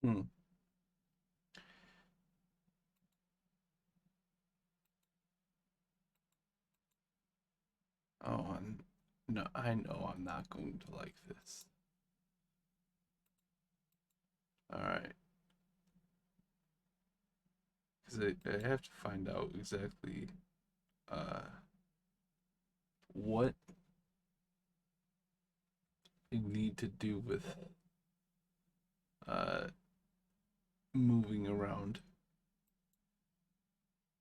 Hmm. Oh, no, I know I'm not going to like this. All right, because I have to find out exactly uh what you need to do with uh moving around,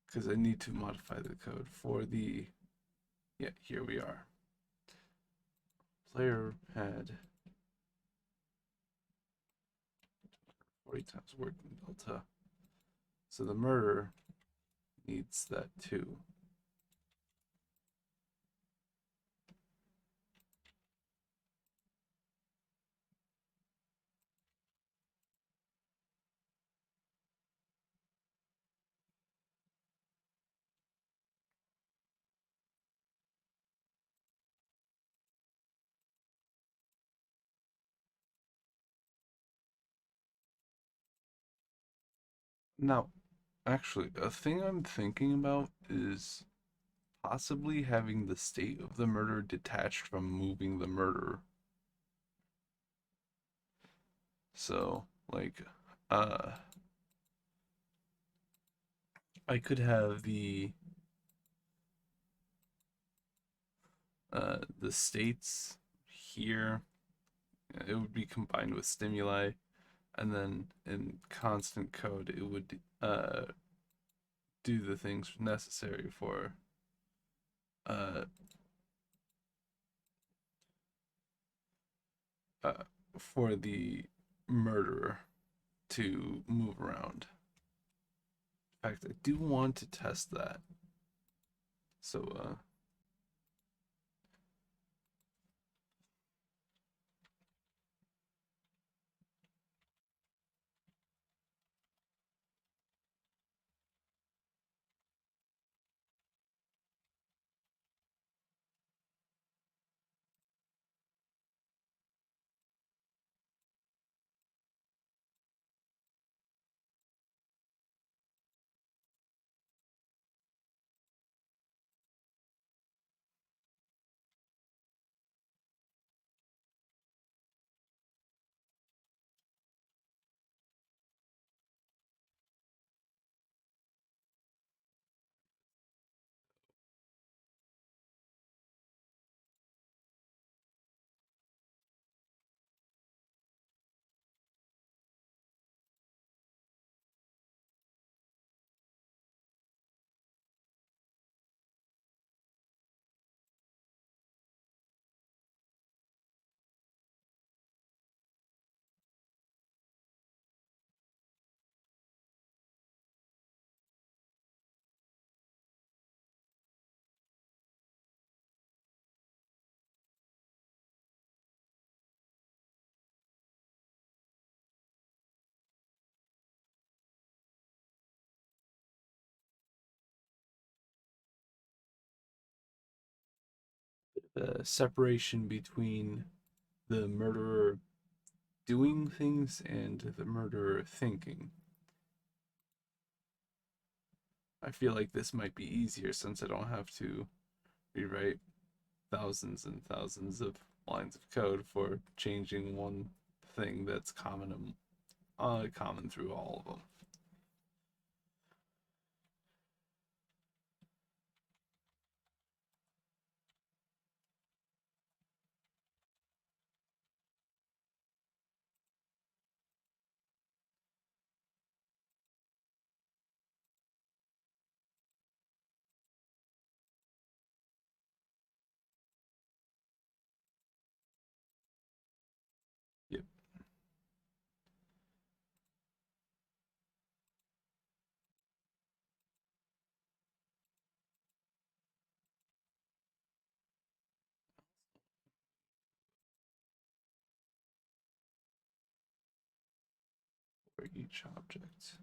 because I need to modify the code for the, yeah, here we are. Player had 40 times working delta. So the murder needs that too. Now, actually, a thing I'm thinking about is possibly having the state of the murder detached from moving the murderer. So, like, uh, I could have the states here. It would be combined with stimuli, and then in constant code, it would do the things necessary uh, uh, for the murderer to move around. In fact, I do want to test that. So, the separation between the murderer doing things and the murderer thinking. I feel like this might be easier since I don't have to rewrite thousands and thousands of lines of code for changing one thing that's common through all of them. Yep. For each object.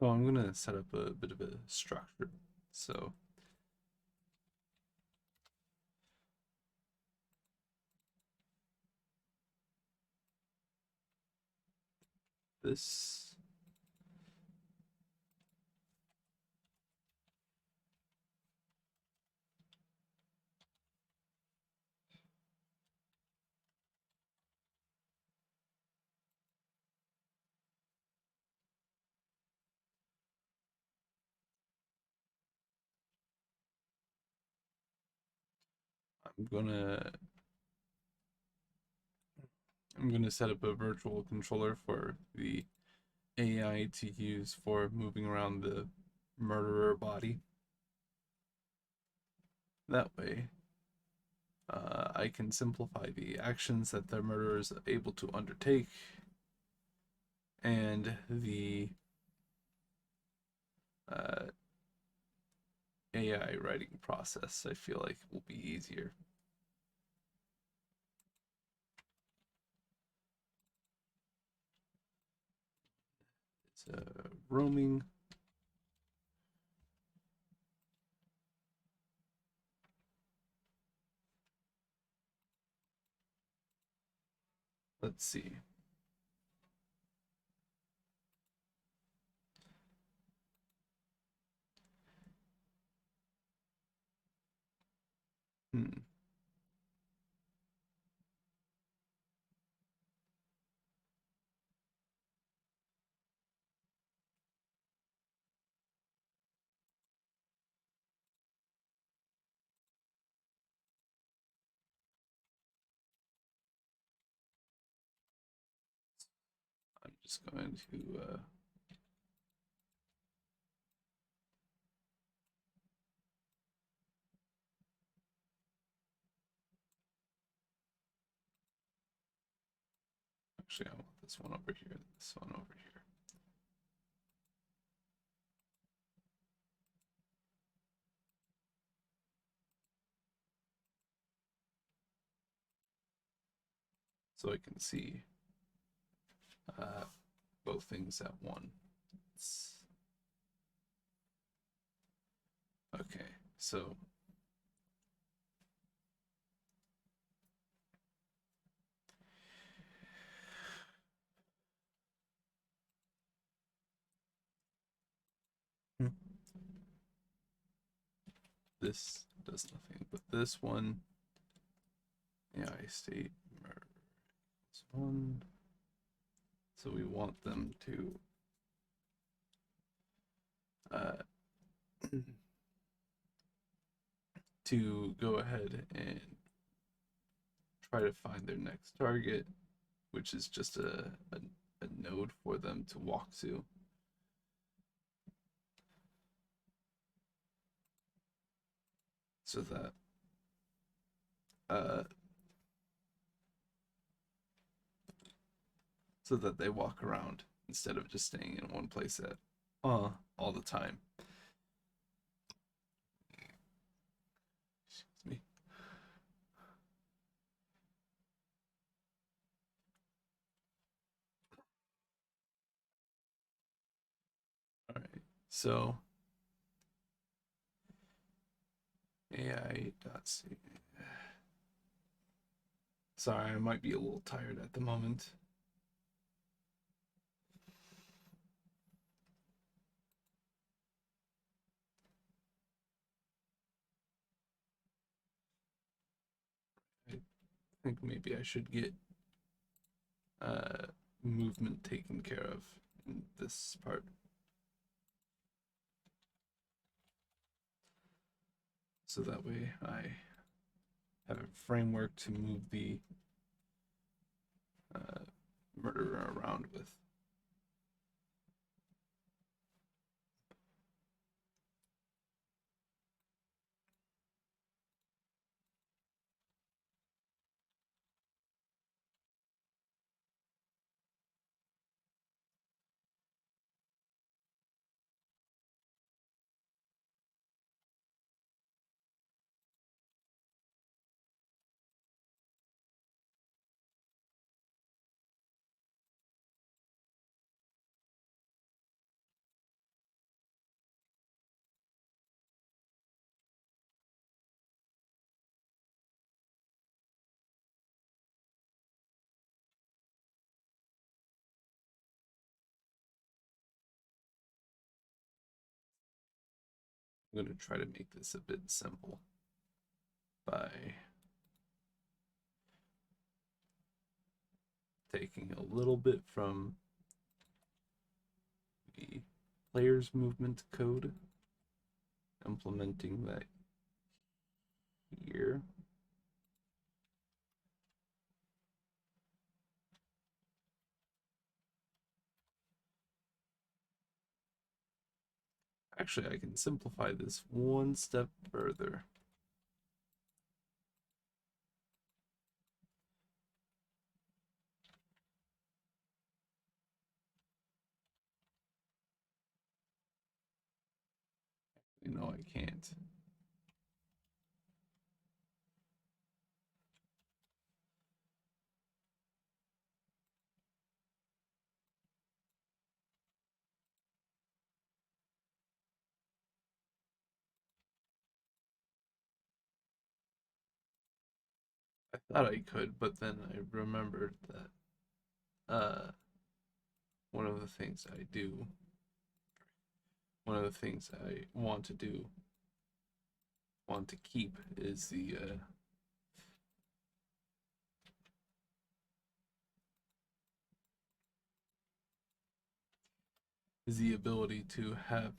So I'm gonna set up a bit of a structure. So this, I'm gonna I'm gonna set up a virtual controller for the AI to use for moving around the murderer body. That way, I can simplify the actions that the murderer is able to undertake, and the uh, AI writing process, I feel like, will be easier. It's roaming. Let's see. Hmm. I'm just going to actually, I want this one over here, this one over here. So I can see uh, both things at once. Okay, so this does nothing, but this one, AI state murder is one. So we want them uh, to go ahead and try to find their next target, which is just a node for them to walk to. So that uh, so that they walk around instead of just staying in one place at all the time. Excuse me. All right. So AI.c. Sorry, I might be a little tired at the moment. I think maybe I should get uh, movement taken care of in this part. So that way I have a framework to move the murderer around with. I'm going to try to make this a bit simple by taking a little bit from the player's movement code, implementing that here. Actually, I can simplify this one step further. No, I can't. I thought I could, but then I remembered that one of the things I do, one of the things I want to do, want to keep is the ability to have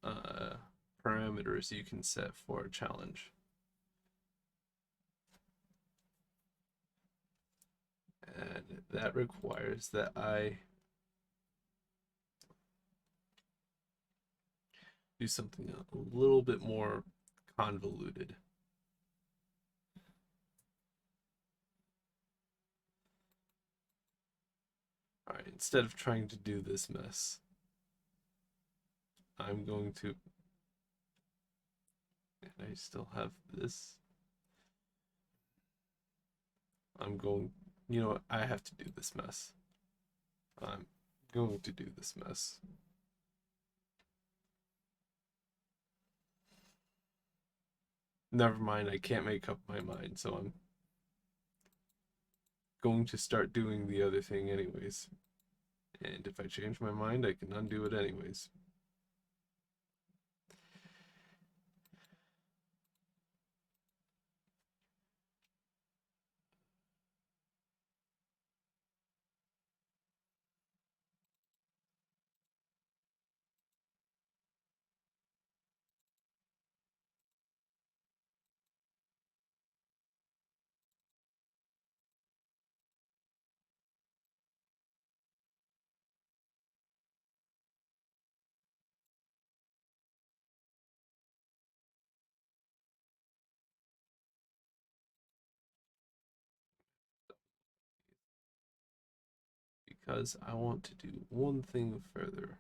uh, parameters you can set for a challenge. And that requires that I do something a little bit more convoluted. All right, instead of trying to do this mess, I'm going to, and I still have this. I'm going, you know what? I have to do this mess. I'm going to do this mess. Never mind, I can't make up my mind, so I'm going to start doing the other thing anyways. And if I change my mind, I can undo it anyways. Because I want to do one thing further.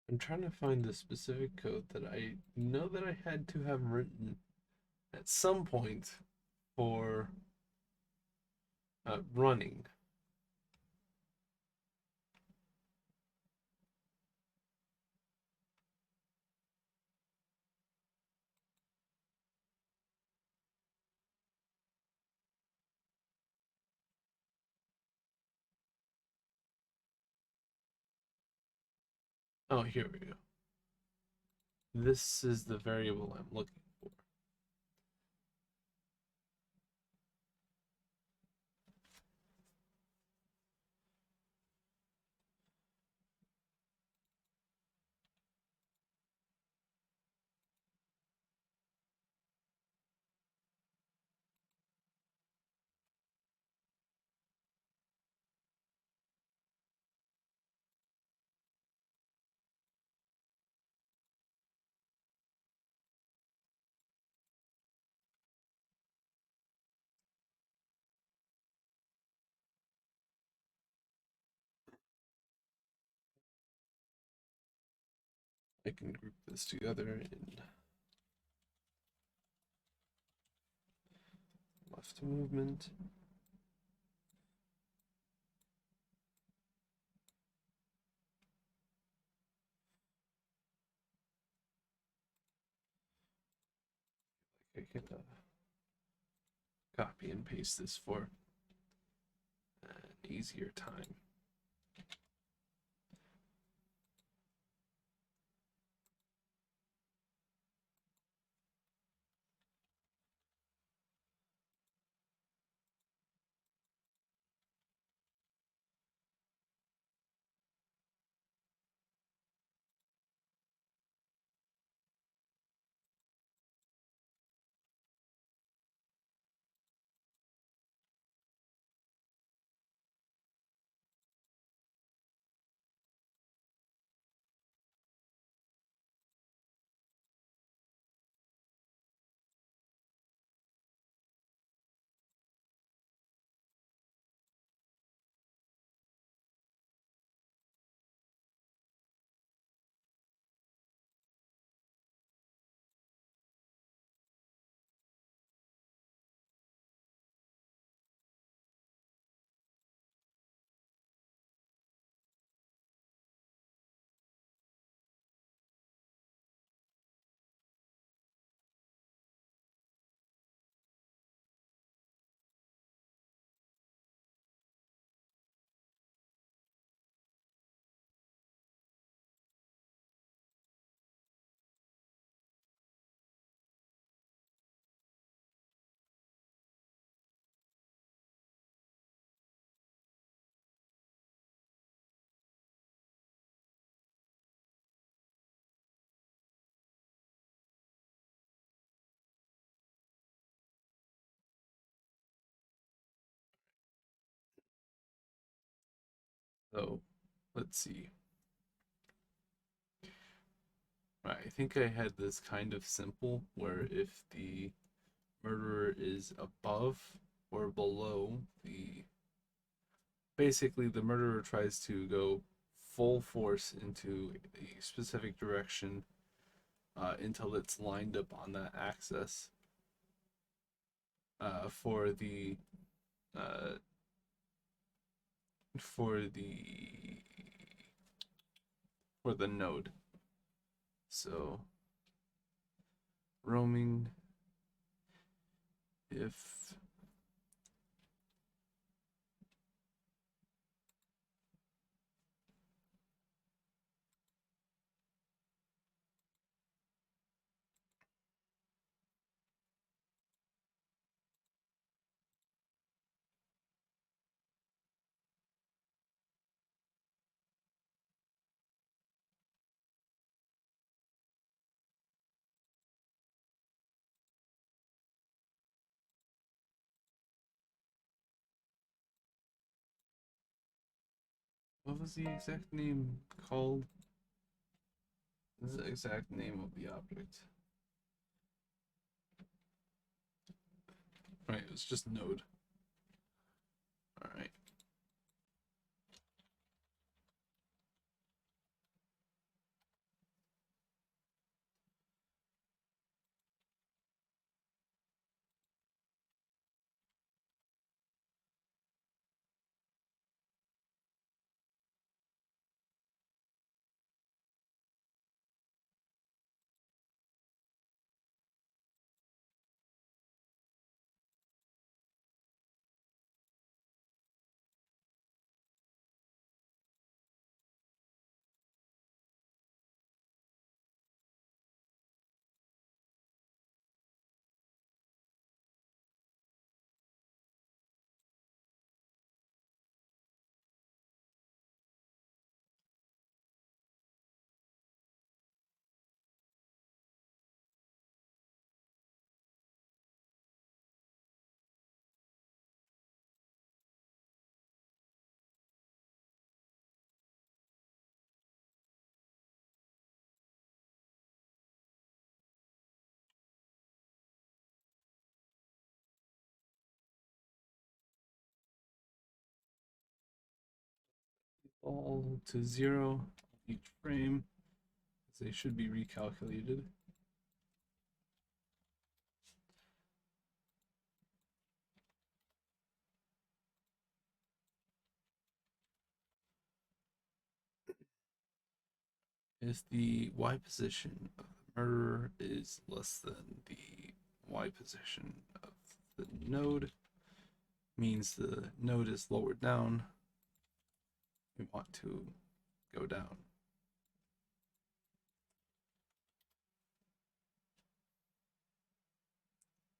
I'm trying to find the specific code that I know that I had to have written at some point for running. Oh, here we go. This is the variable I'm looking for. I can group this together in left movement. I can copy and paste this for an easier time. So let's see. Right, I think I had this kind of simple where if the murderer is above or below the basically the murderer tries to go full force into a specific direction until it's lined up on that axis uh, for the uh, for the for the node. So roaming if what was the exact name called? This is the exact name of the object. Right, it was just node. All right. fall to 0 each frame, as they should be recalculated. If the y position of the murderer is less than the y position of the node, means the node is lower down, we want to go down.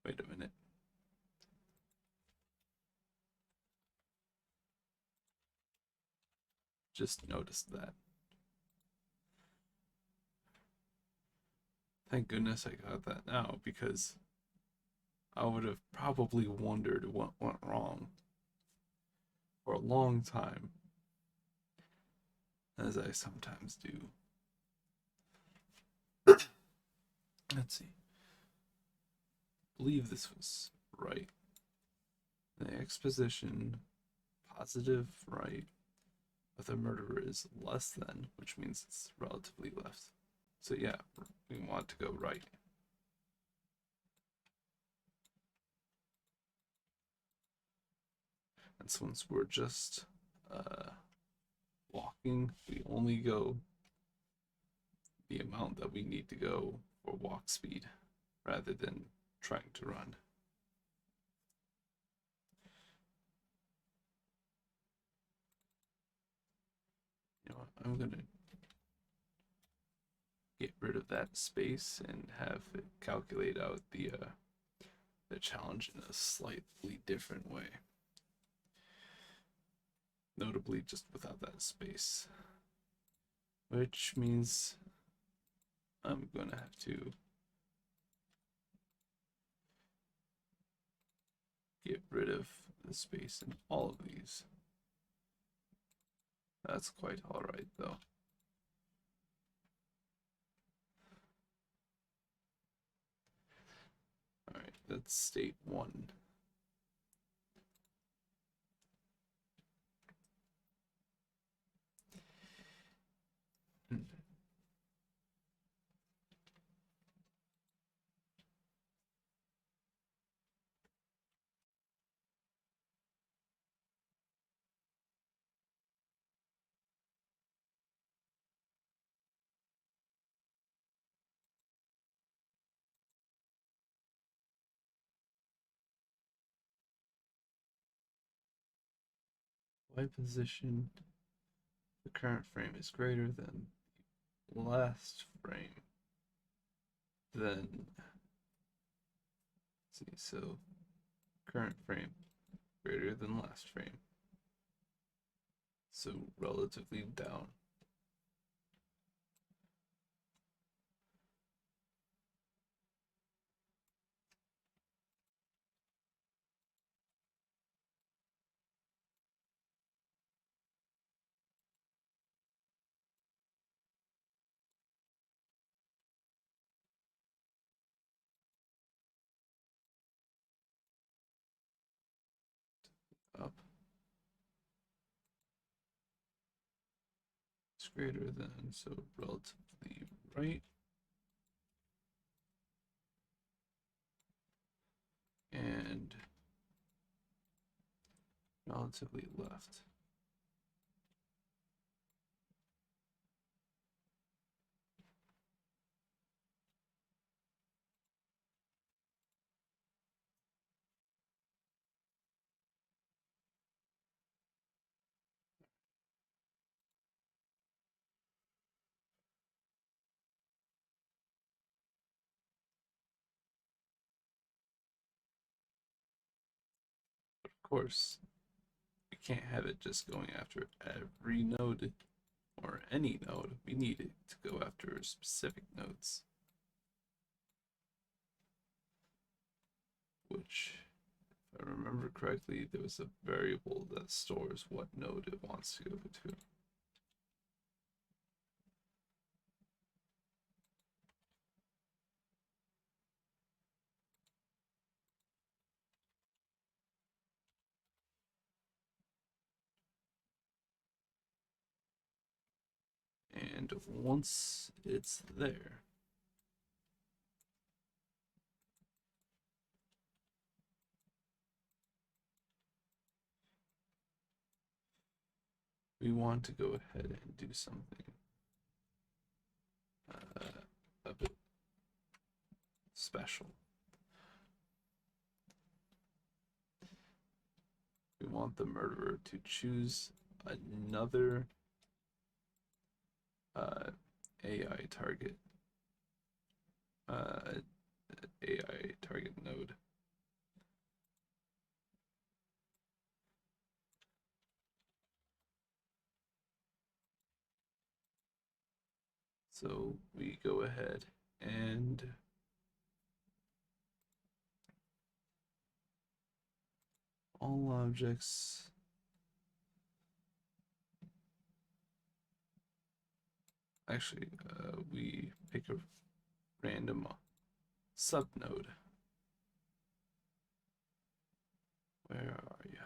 Wait a minute. Just noticed that. Thank goodness I got that now, because I would have probably wondered what went wrong for a long time, as I sometimes do. Let's see. I believe this was right. The x position, positive right, of the murderer is less than, which means it's relatively left. So yeah, we want to go right. And since we're just walking, we only go the amount that we need to go for walk speed rather than trying to run. You know what, I'm gonna get rid of that space and have it calculate out the challenge in a slightly different way. Notably just without that space. Which means I'm gonna have to get rid of the space in all of these. That's quite alright though. Alright, that's state 1. Y position, the current frame is greater than the last frame, then, see, so current frame greater than last frame, so relatively down. Up is greater than, so relatively right, and relatively left. But of course, we can't have it just going after every node or any node. We need it to go after specific nodes, which, if I remember correctly, there was a variable that stores what node it wants to go to. And once it's there, we want to go ahead and do something a bit special. We want the murderer to choose another AI target, AI target node. So we go ahead and all objects actually we pick a random subnode. Where are you?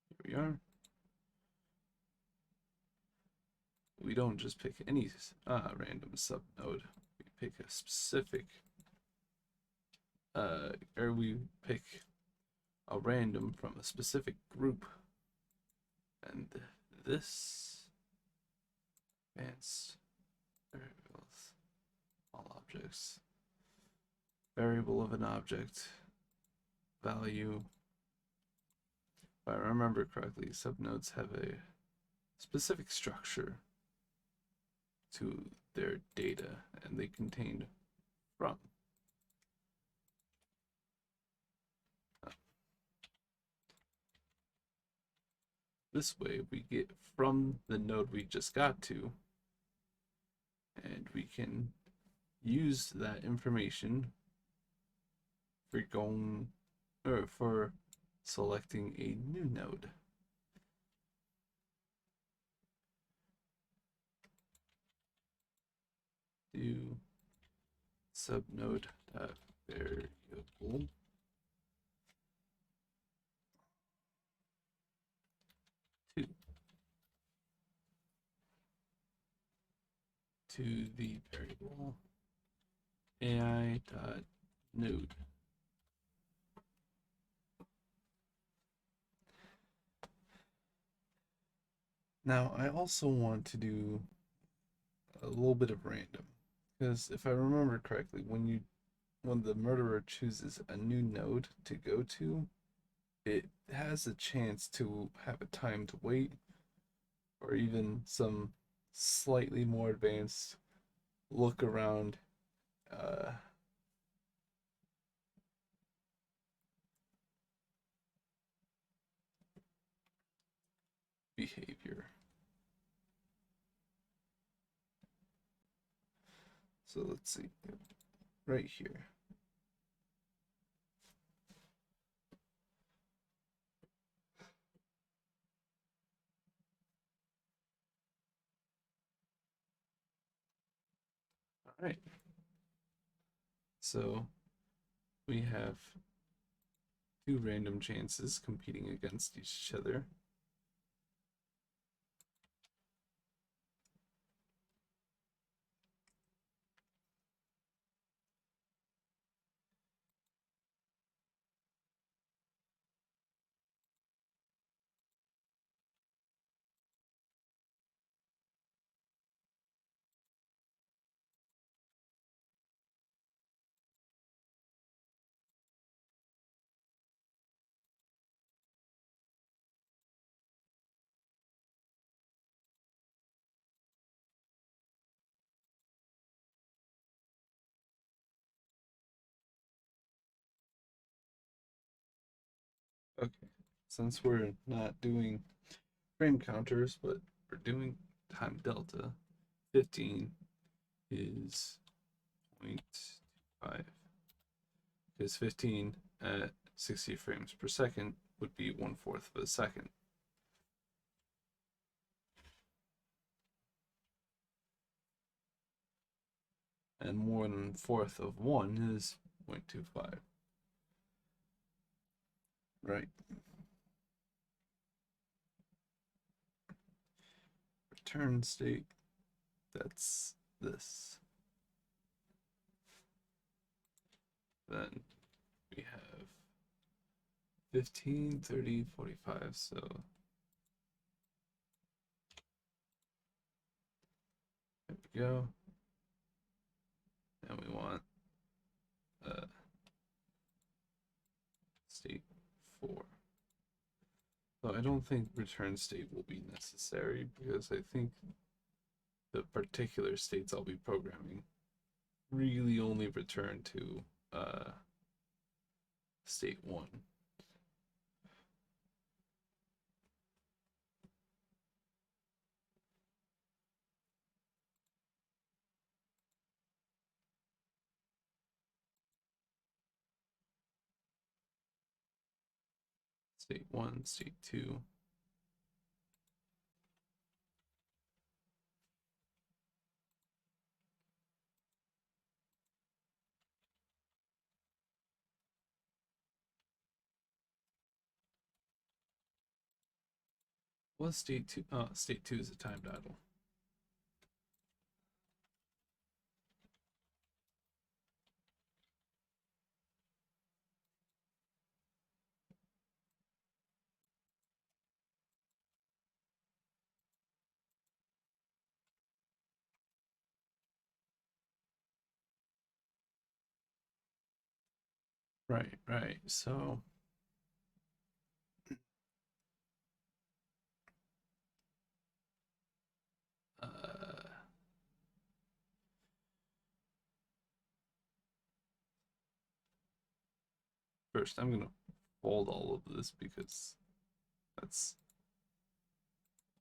Here we are. We don't just pick any random subnode. We pick a specific, or we pick a random from a specific group. And this advanced variables, all objects, variable of an object, value. If I remember correctly, subnodes have a specific structure to their data, and they contain from. This way we get from the node we just got to, and we can use that information for going or for selecting a new node. Do subnode variable to the variable AI dot node. Now I also want to do a little bit of random, because if I remember correctly, when the murderer chooses a new node to go to, it has a chance to have a time to wait, or even some slightly more advanced look around behavior. So let's see, right here. All right. So we have two random chances competing against each other. Okay, since we're not doing frame counters, but we're doing time delta, 15 is 0.5, because 15 at 60 frames per second would be 1/4 of a second. And 1/4 of 1 is 0.25. Right. return state, that's this. Then we have 15, 30, 45, so there we go. And we want state 4. So I don't think return state will be necessary because I think the particular states I'll be programming really only return to state 1. State 1, state 2. What's state 2? Oh, state 2 is a timed idle. Right, right. So first I'm gonna fold all of this because that's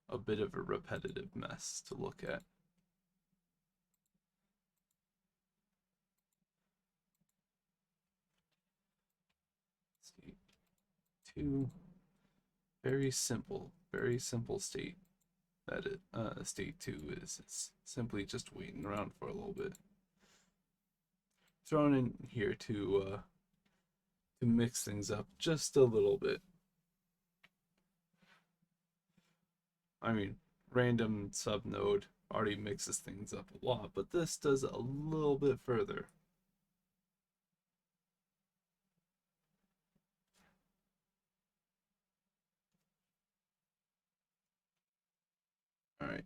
a bit of a repetitive mess to look at. State 2, very simple state that state 2 is. It's simply just waiting around for a little bit. Thrown in here to mix things up just a little bit. I mean, random subnode already mixes things up a lot, but this does a little bit further. All right.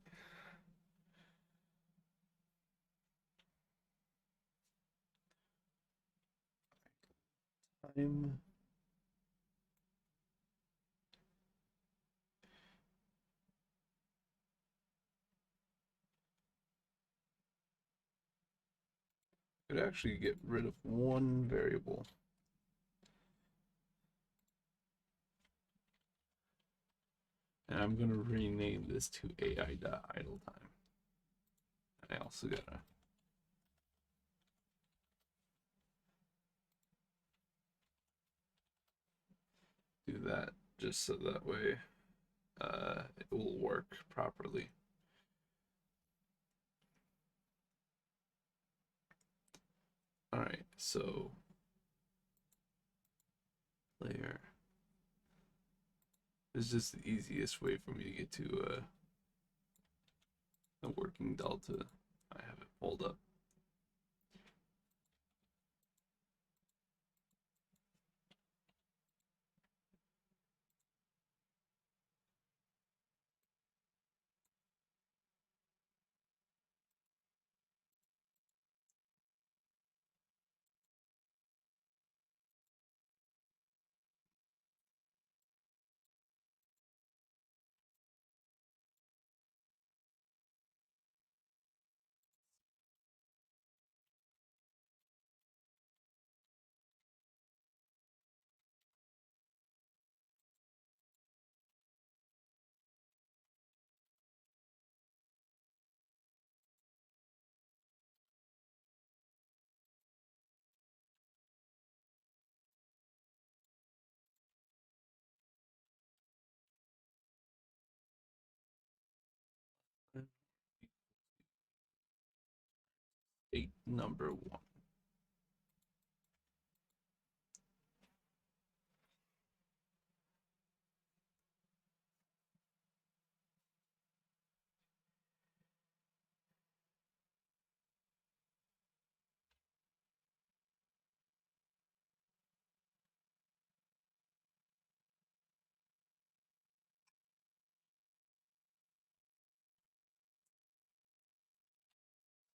Time. Could actually get rid of one variable. And I'm going to rename this to AI.idle time. And I also got to do that just so that way it will work properly. All right, so layer is just the easiest way for me to get to a working delta. I have it pulled up. State number 1.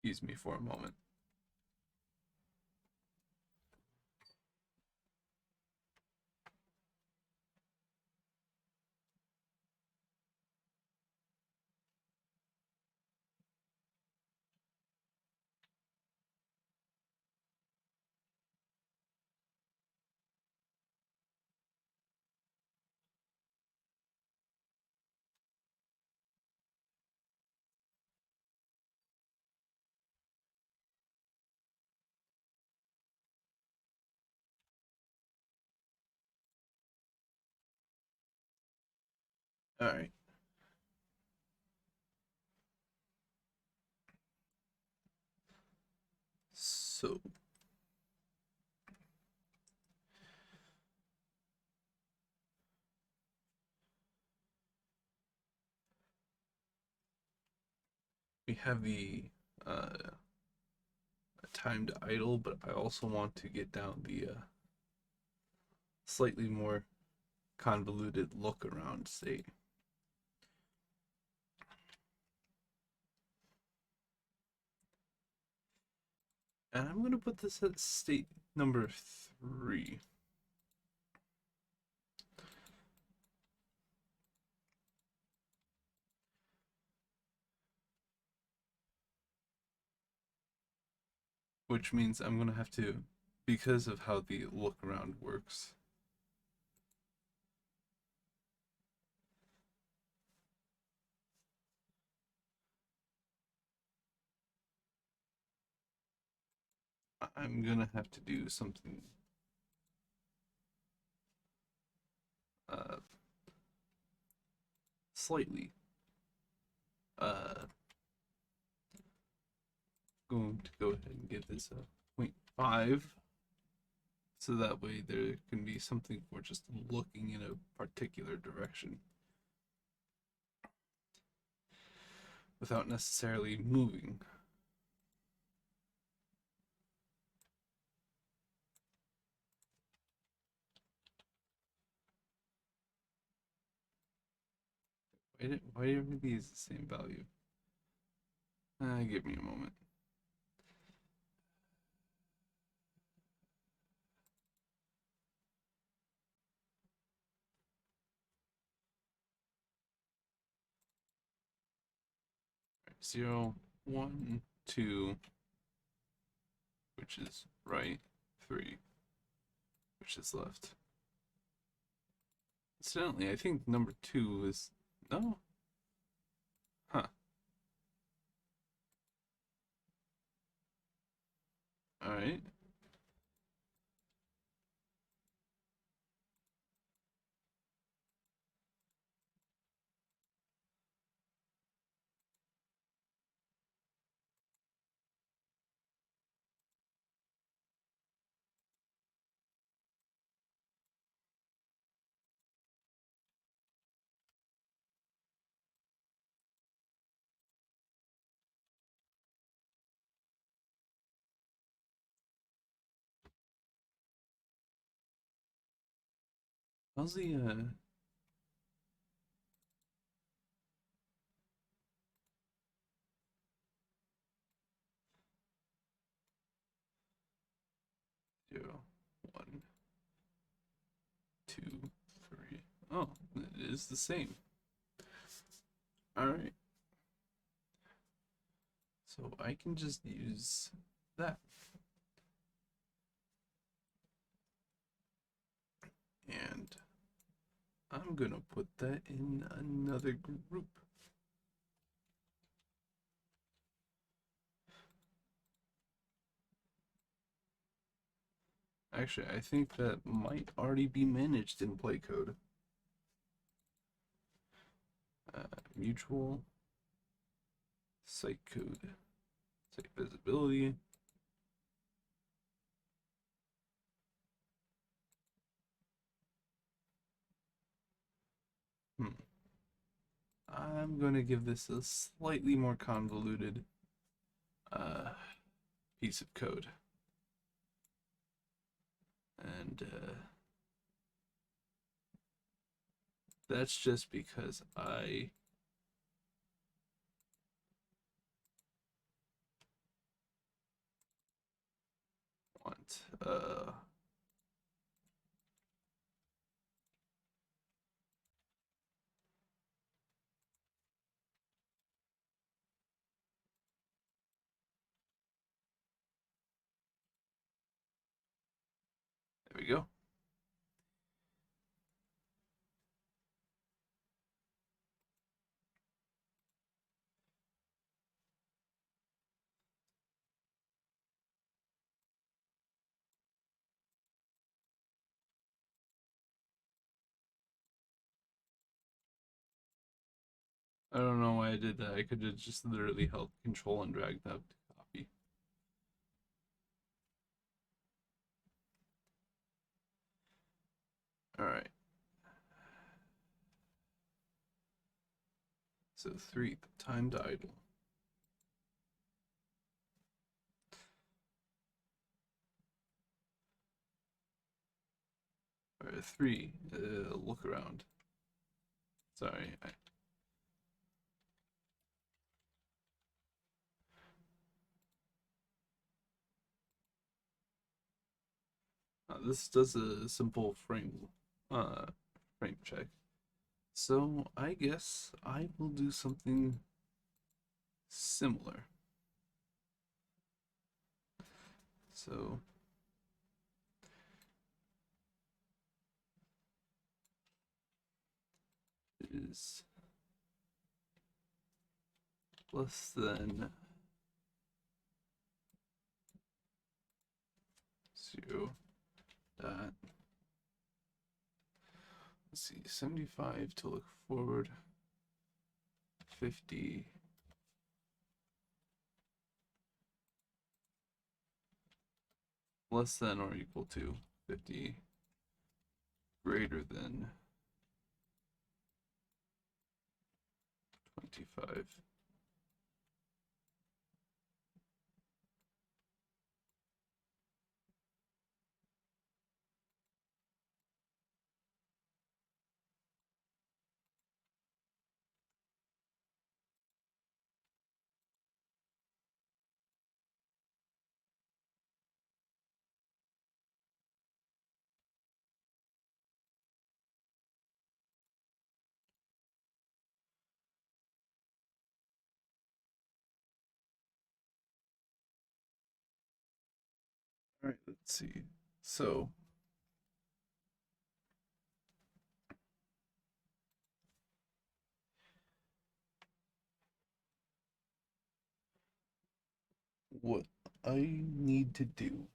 Excuse me for a moment. All right. So we have the timed idle, but I also want to get down the slightly more convoluted look around state. And I'm going to put this at state number 3. Which means I'm going to have to, because of how the look around works, I'm going to have to do something slightly going to go ahead and give this a 0.5, so that way there can be something for just looking in a particular direction without necessarily moving. Why do everybody use the same value? Give me a moment. 0, 1, 2, which is right, 3, which is left. Incidentally, I think number 2 is no. Huh. All right. How's the 0, 1, 2, 3? Oh, it is the same. All right. So I can just use that. And I'm gonna put that in another group. Actually, I think that might already be managed in play code. Mutual site code, site visibility. I'm going to give this a slightly more convoluted piece of code. And that's just because I There we go. I don't know why I did that. I could have just literally held control and dragged that to copy. Alright. So 3, timed idle. Or 3, look around. Sorry. This does a simple frame check. So I guess I will do something similar. So is less than 0 dot, let's see, 75 to look forward, 50 less than or equal to 50 greater than 25. All right, let's see. So what I need to do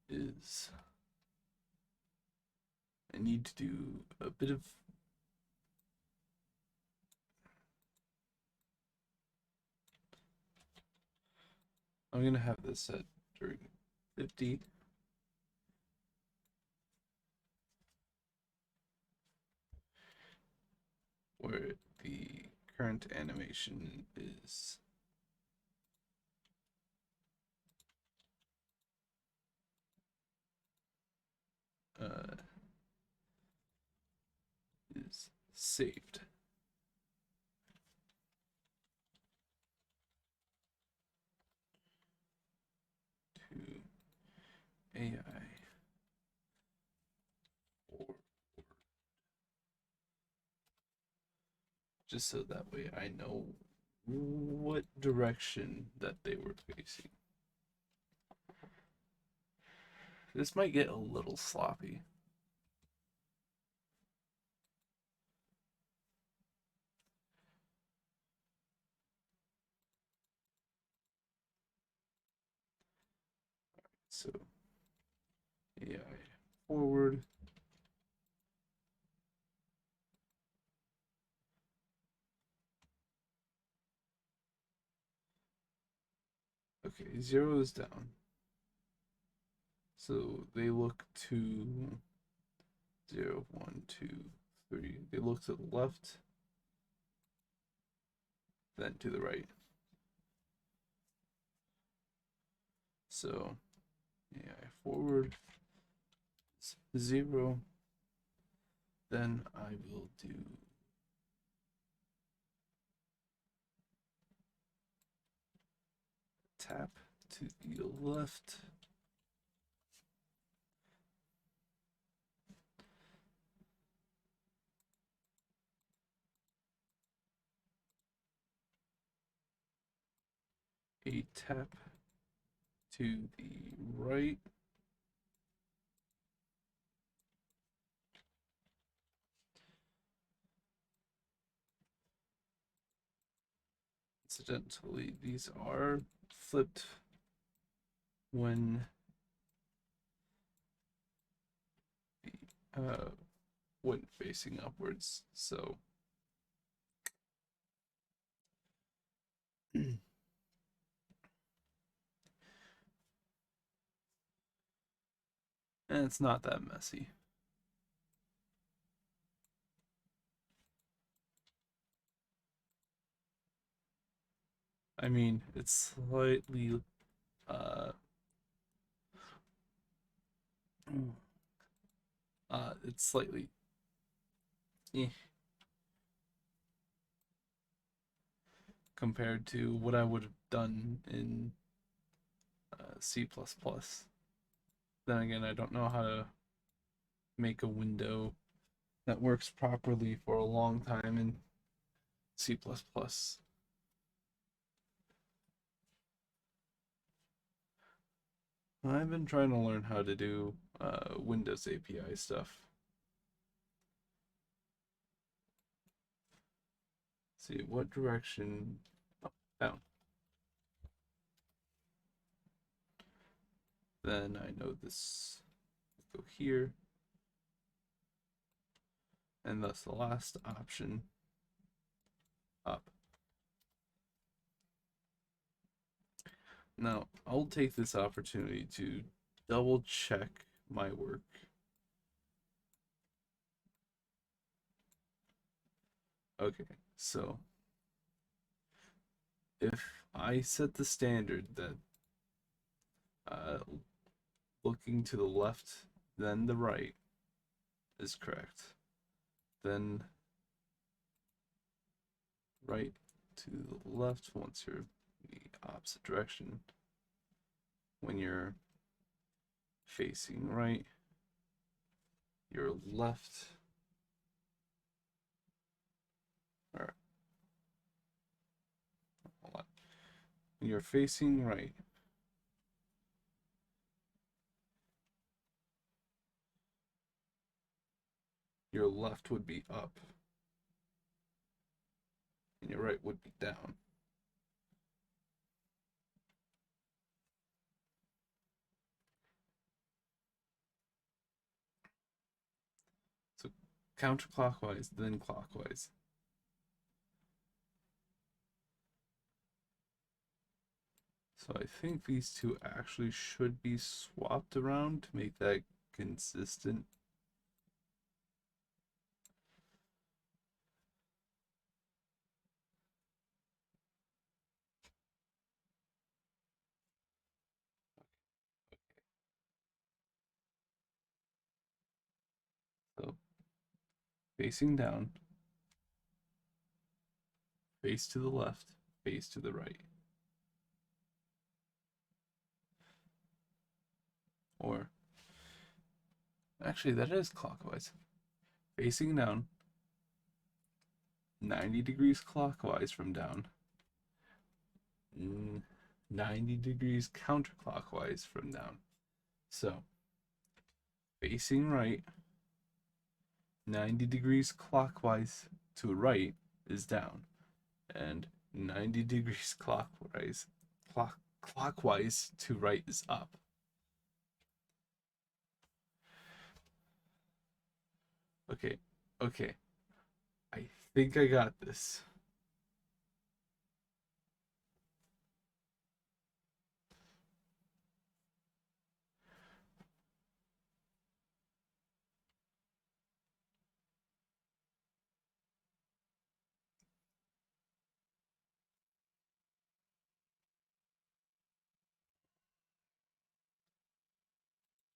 is I need to do a bit of I'm gonna have this set during 50. Where the current animation is uh, is saved to AI or just so that way I know what direction that they were facing. This might get a little sloppy. So AI forward. Okay, 0 is down. So they look to 0, 1, 2, 3. They look to the left, then to the right. So AI forward is 0. Then I will do tap to the left. a tap to the right. Incidentally, these are flipped when the when facing upwards. So and it's not that messy. I mean, it's slightly it's slightly eh, compared to what I would have done in C++. Then again, I don't know how to make a window that works properly for a long time in C++. I've been trying to learn how to do Windows API stuff. See what direction? Oh, down. Then I know this. Go here, and thus the last option up. Now I'll take this opportunity to double check my work. Okay, so if I set the standard that uh, looking to the left, then the right is correct, then right to the left once you're in the opposite direction. When you're facing right, your left, or hold on. When you're facing right, your left would be up, and your right would be down. So counterclockwise, then clockwise. So I think these two actually should be swapped around to make that consistent. So facing down, face to the left, face to the right. Or actually, that is clockwise. Facing down, 90 degrees clockwise from down, 90 degrees counterclockwise from down. So facing right, 90 degrees clockwise to right is down, and 90 degrees clockwise to right is up. Okay, okay. I think I got this.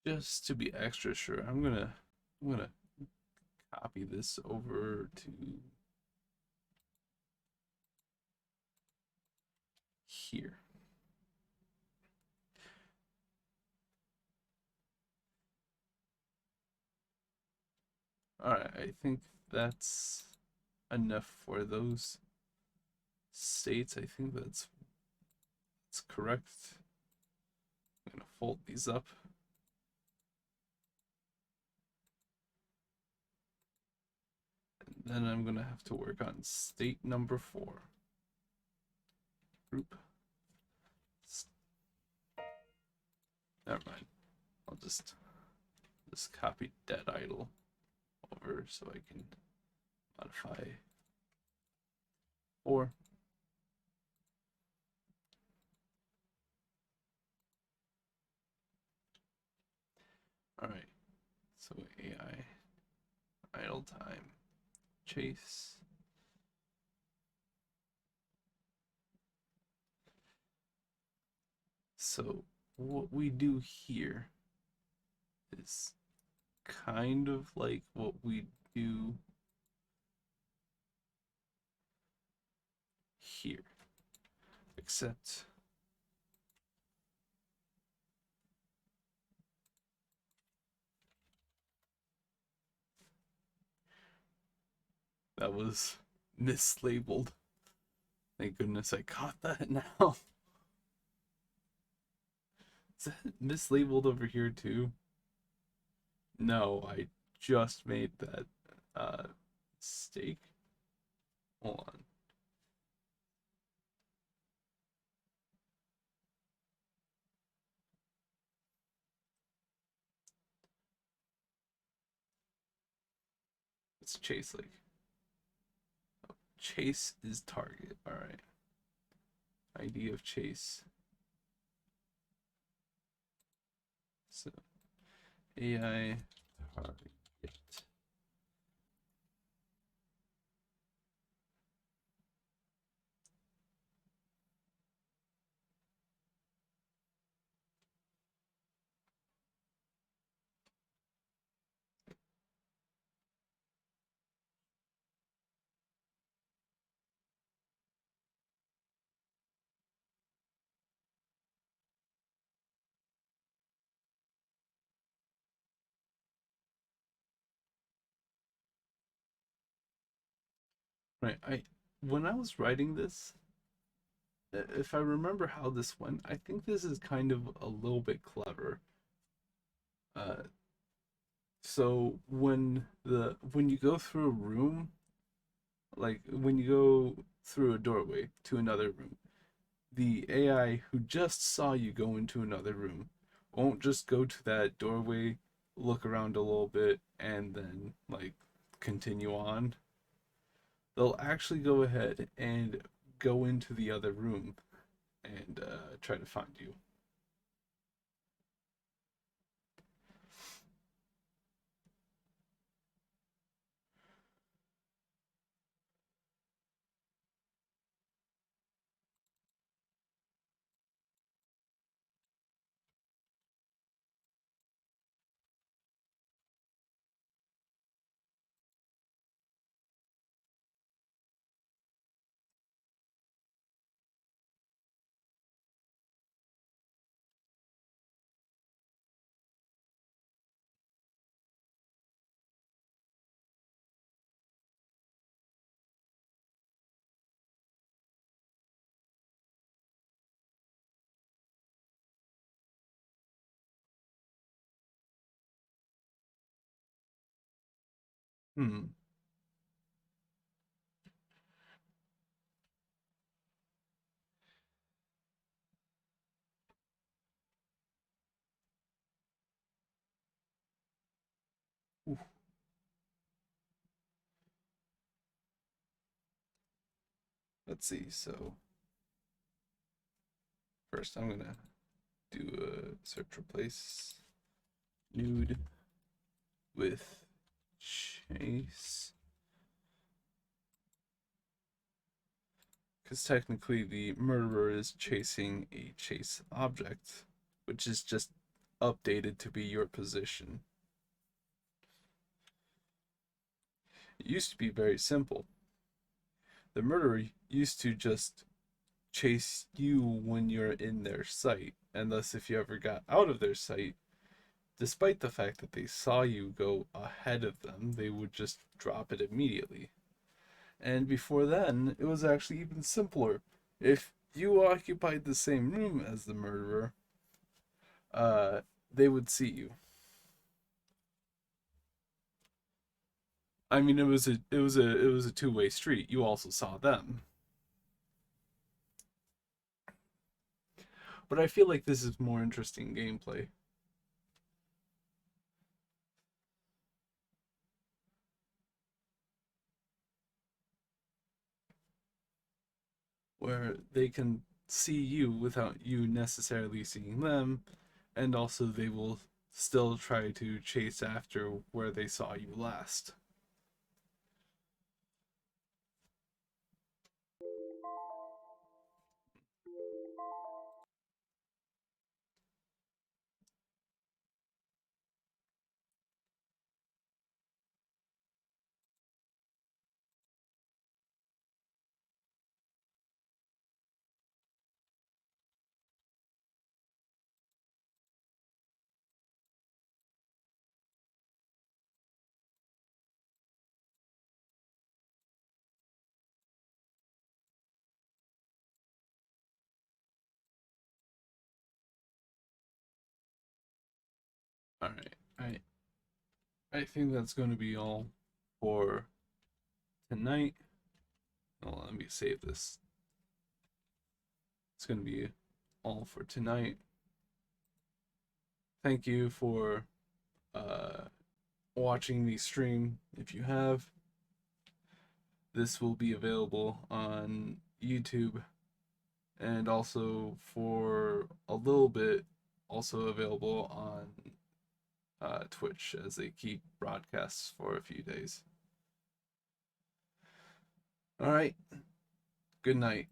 Just to be extra sure, I'm gonna copy this over to here. All right, I think that's enough for those states. I think that's that's correct. I'm going to fold these up. And then I'm going to have to work on state number 4. Group. Never mind. I'll just copy dead idle over so I can modify 4. All right. So AI idle time chase. So what we do here is kind of like what we do here, except that was mislabeled. Thank goodness I caught that now. Is that mislabeled over here too? No, I just made that mistake. Hold on. It's chase like. Chase is target. All right. ID of chase. So AI target. Right. When I was writing this, if I remember how this went, I think this is kind of a little bit clever. Uh, so when you go through a room, like when you go through a doorway to another room, the AI who just saw you go into another room won't just go to that doorway, look around a little bit, and then like continue on. They'll actually go ahead and go into the other room and try to find you. Hmm. Oof. Let's see. So first, I'm gonna do a search replace nude with chase, because technically the murderer is chasing a chase object, which is just updated to be your position. It used to be very simple. The murderer used to just chase you when you're in their sight, and thus if you ever got out of their sight, despite the fact that they saw you go ahead of them, they would just drop it immediately. And before then, it was actually even simpler. If you occupied the same room as the murderer, uh, they would see you. I mean, it was a two-way street. You also saw them. But I feel like this is more interesting gameplay where they can see you without you necessarily seeing them, and also they will still try to chase after where they saw you last. All right, I think that's going to be all for tonight. Oh, let me save this. It's going to be all for tonight. Thank you for uh, watching me stream. If you have, this will be available on YouTube and also for a little bit also available on Twitch as they keep broadcasts for a few days. All right. Good night.